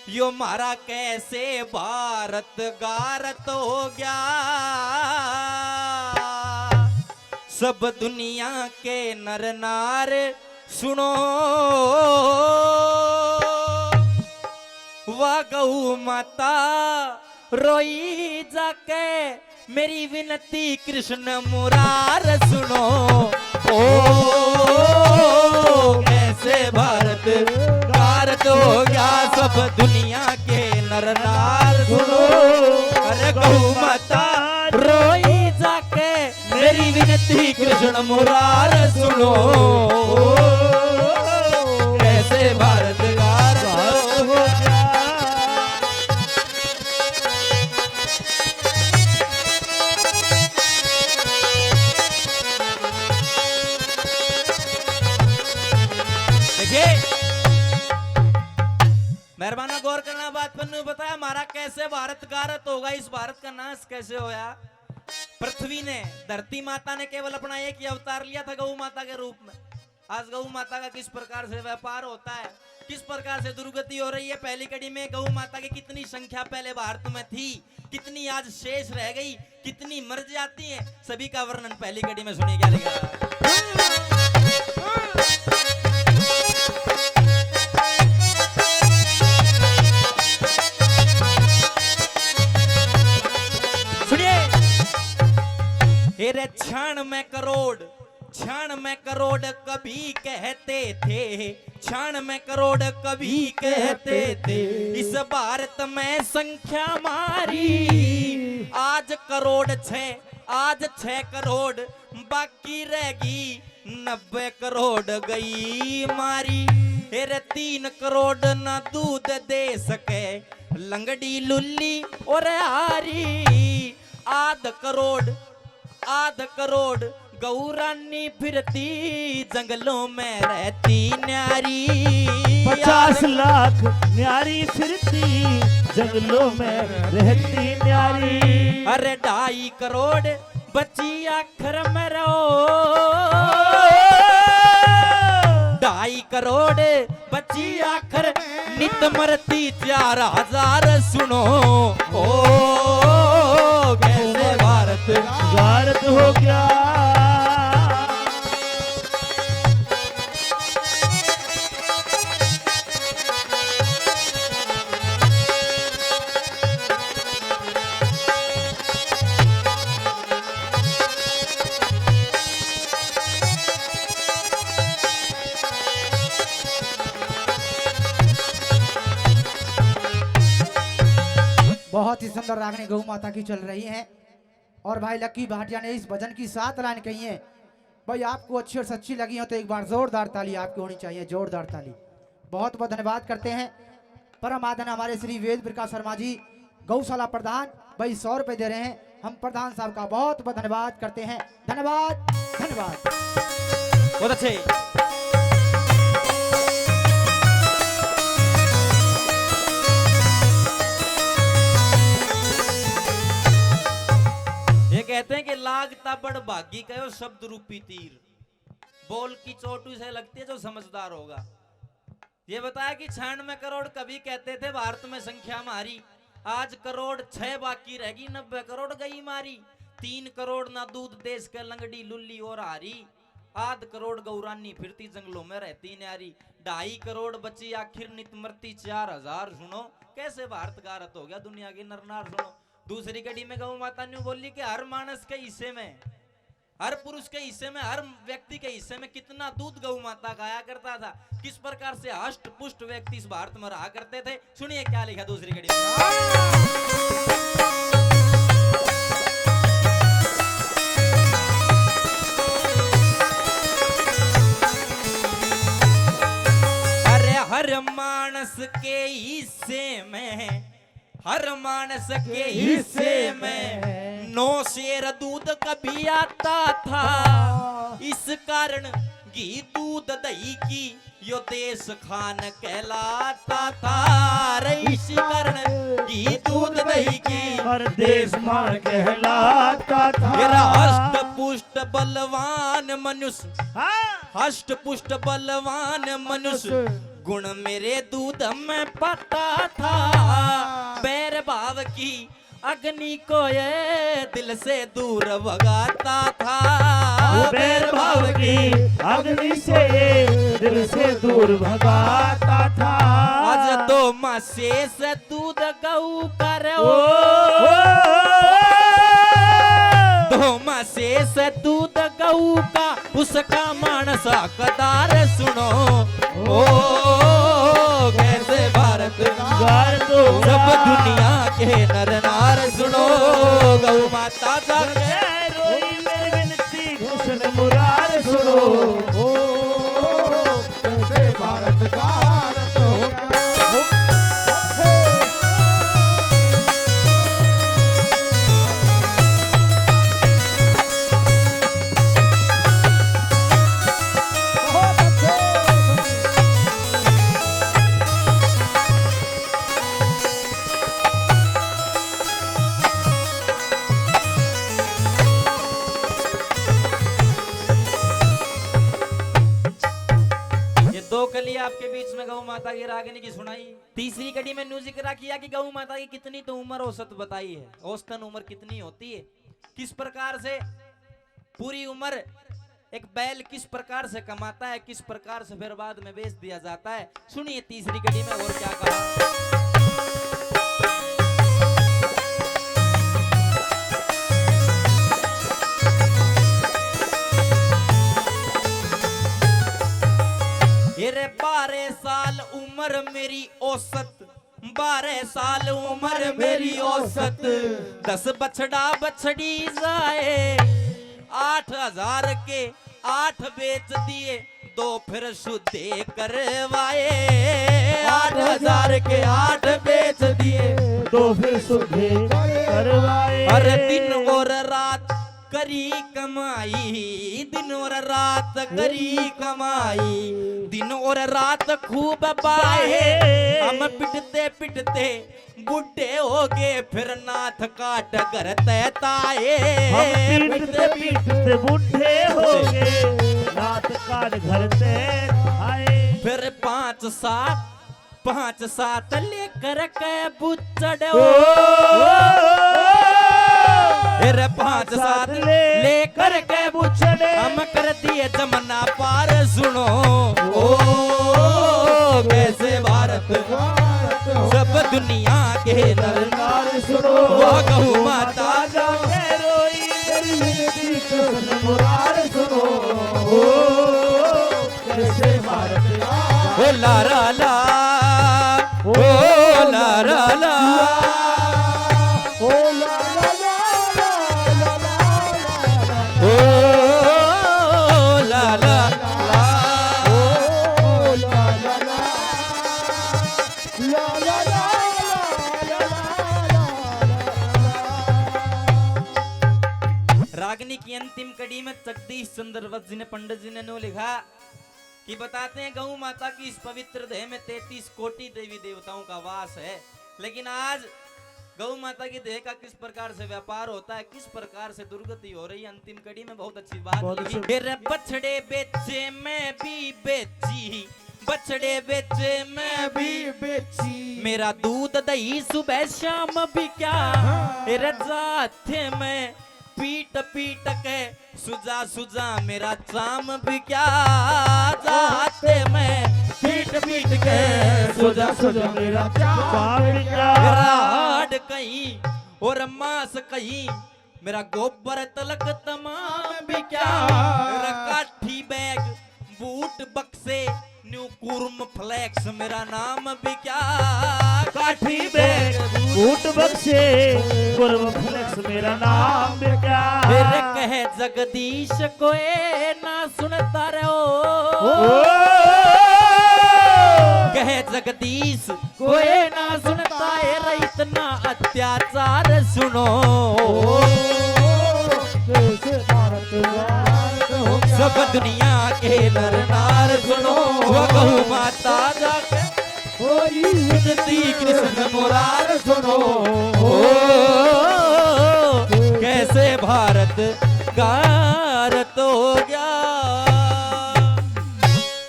यो मारा कैसे भारत गारत हो गया, सब दुनिया के नर नार सुनो, वाह गौ माता रोई जाके मेरी विनती कृष्ण मुरार सुनो। ओ कैसे भारत भारत हो गया, सब दुनिया के नर नार सुनो, अरे गौ माता रोई जाके मेरी विनती कृष्ण मुरार सुनो। कैसे भारत भारत हो गया। मेहरबाना गौर करना बात पर बताया हमारा कैसे भारत गारत होगा, इस भारत का नाश कैसे होया। पृथ्वी ने, धरती माता ने केवल अपना एक ही अवतार लिया था गौ माता के रूप में। आज गौ माता का किस प्रकार से व्यापार होता है, किस प्रकार से दुर्गति हो रही है। पहली कड़ी में गौ माता की कितनी संख्या पहले भारत में थी, कितनी आज शेष रह गई, कितनी मर जाती है, सभी का वर्णन पहली कड़ी में सुनिए क्या लिखा। रे क्षण में करोड़, क्षण में करोड़ कभी कहते थे, क्षण में करोड़ कभी कहते थे, इस भारत में संख्या मारी आज करोड़ छह, आज 6 करोड़ बाकी रहेगी, 90 करोड़ गई मारी। रे 3 करोड़ न दूध दे सके लंगड़ी लुल्ली और हारी, आध करोड़ गौरानी फिरती जंगलों में रहती न्यारी, 50 लाख न्यारी फिरती जंगलों में रहती न्यारी। अरे 2.5 करोड़ बची आखिर में रहो, 2.5 करोड़ बची आखिर नित मरती 4000 सुनो। ओ कैसे भारत भारत हो गया। बहुत ही सुंदर रागनी गौ माता की चल रही है और भाई लक्की भाटिया ने इस भजन की 7 लाइन कही है। भाई आपको अच्छी और सच्ची लगी हो तो एक बार जोरदार ताली आपकी होनी चाहिए, जोरदार ताली। बहुत बहुत धन्यवाद करते हैं परम आदन हमारे श्री वेद प्रकाश शर्मा जी गौशाला प्रधान, भाई 100 रुपए दे रहे हैं। हम प्रधान साहब का बहुत बहुत धन्यवाद करते हैं। धन्यवाद धन्यवाद, बहुत अच्छे। ये कहते हैं कि लागता बड़ भागी कहो शब्द रूपी तीर, बोल की चोटू से लगती है जो समझदार होगा। ये बताया कि 96 करोड़ कभी कहते थे भारत में संख्या मारी, आज करोड़ 6 बाकी रहेगी, 90 करोड़ गई मारी। 3 करोड़ ना दूध देश के लंगड़ी लुल्ली और हारी, आध करोड़ गौरानी फिरती जंगलों में रहती न्यारी, 2.5 करोड़ बची आखिर नित मरती 4000 सुनो। कैसे भारत गारत हो गया दुनिया की नरनार सुनो। दूसरी कड़ी में गौ माता ने बोली कि हर मानस के हिस्से में, हर पुरुष के हिस्से में, हर व्यक्ति के हिस्से में कितना दूध गौ माता खाया करता था, किस प्रकार से हष्ट पुष्ट व्यक्ति इस भारत में रहा करते थे। सुनिए क्या लिखा दूसरी कड़ी में। अरे हर मानस के हिस्से में, हर मानस के हिस्से में 9 शेर दूध कभी आता था, इस कारण घी दूध दही की यो देश खान कहलाता था। इसी कारण घी दूध दही की हर देश मान कहलाता था। हष्ट पुष्ट बलवान मनुष्य, हष्ट पुष्ट बलवान मनुष्य गुण मेरे दूध में पता था, बैर भाव की अग्नि को ये दिल से दूर भगाता था। बैर भाव की अग्नि से दिल से दूर भगाता था। आज दो माँ शेष दूध गऊ करो, दो माँ शेष दूध गऊ का उसका मानस हकदार सुनो। ओ कैसे भारत सब दुनिया के नर नार सुनो। गौ माता जाके रोई मेरी विनती कृष्ण मुरार सुनो। ओ कैसे भारत का रत हो दो कली आपके बीच में गौ माता की रागिनी की सुनाई। तीसरी कड़ी में न्यू जिक्र किया कि गौ माता की कितनी तो उम्र औसत बताई है। औसतन उम्र कितनी होती है, किस प्रकार से पूरी उम्र एक बैल किस प्रकार से कमाता है, किस प्रकार से फिर बाद में बेच दिया जाता है। सुनिए तीसरी कड़ी में और क्या कहा। रे 12 साल उम्र मेरी औसत, 12 साल उम्र मेरी औसत, 10 बछड़ा बछड़ी जाए, 8,000 के 8 बेच दिए, 2 फिर शुद्धे करवाए। 8,000 के 8 बेच दिए, 2 फिर शुद्धे करवाए। अरे दिन और रात करी कमाई, दिन और रात करी कमाई, दिन और रात खूब बाहे। हम पिटते पिटते बुढ़े हो गए, फिर नाथ काट घर तैताए। हम पीटते पीटते बूढ़े हो गए, नाथ काट घर ते आए। फिर 5 सात लेकर के बुचड़े, फिर 5 सात लेकर के बुचड़े, हम कर दिए जमना पार सुनो। ओ कैसे भारत सब दुनिया के नर नार सुनो। गौ माता जाके रोई मेरी विनती कृष्ण मुरार सुनो। ओ कैसे भारत ओ लारा ला, ओ लारा ला, ओ ला ला ला ला ला ओ ला ला ला, ओ ला ला ला ला ला ला रागनी की अंतिम कड़ी में जगदीश चंद्र वत्स जी ने पंडित जी ने नो लिखा कि बताते हैं गौ माता की इस पवित्र देह में 33 कोटि देवी देवताओं का वास है। लेकिन आज गौ माता की देह का किस प्रकार से व्यापार होता है, किस प्रकार से दुर्गति हो रही है, अंतिम कड़ी में बहुत अच्छी बात लिखी। मेरे बछड़े बेचे मैं भी बेची, बछड़े बेचे मैं भी बेची, मेरा दूध दही सुबह शाम भी क्या, मेरे जाते में पीट पीट के सुजा सुजा मेरा चाम भी क्या, जाते में पीट पीट के सुजा सुजा मेरा राड कहीं और मांस कहीं, मेरा गोबर तलक तमाम भी क्या, मेरा काठी बैग बूट बक्से न्यू कुर्म फ्लेक्स मेरा नाम भी क्या, काठी बैग बूट बक्से कुर्म फ्लेक्स मेरा नाम भी क्या। फिर कहे जगदीश कोई ना सुनता रहो, कहे जगदीश कोई ना सुनता है, इतना अत्याचार सुनो। सब दुनिया के नर नार सुनो, गौ माता जाके विनती कृष्ण मुरार सुनो। कैसे भारत का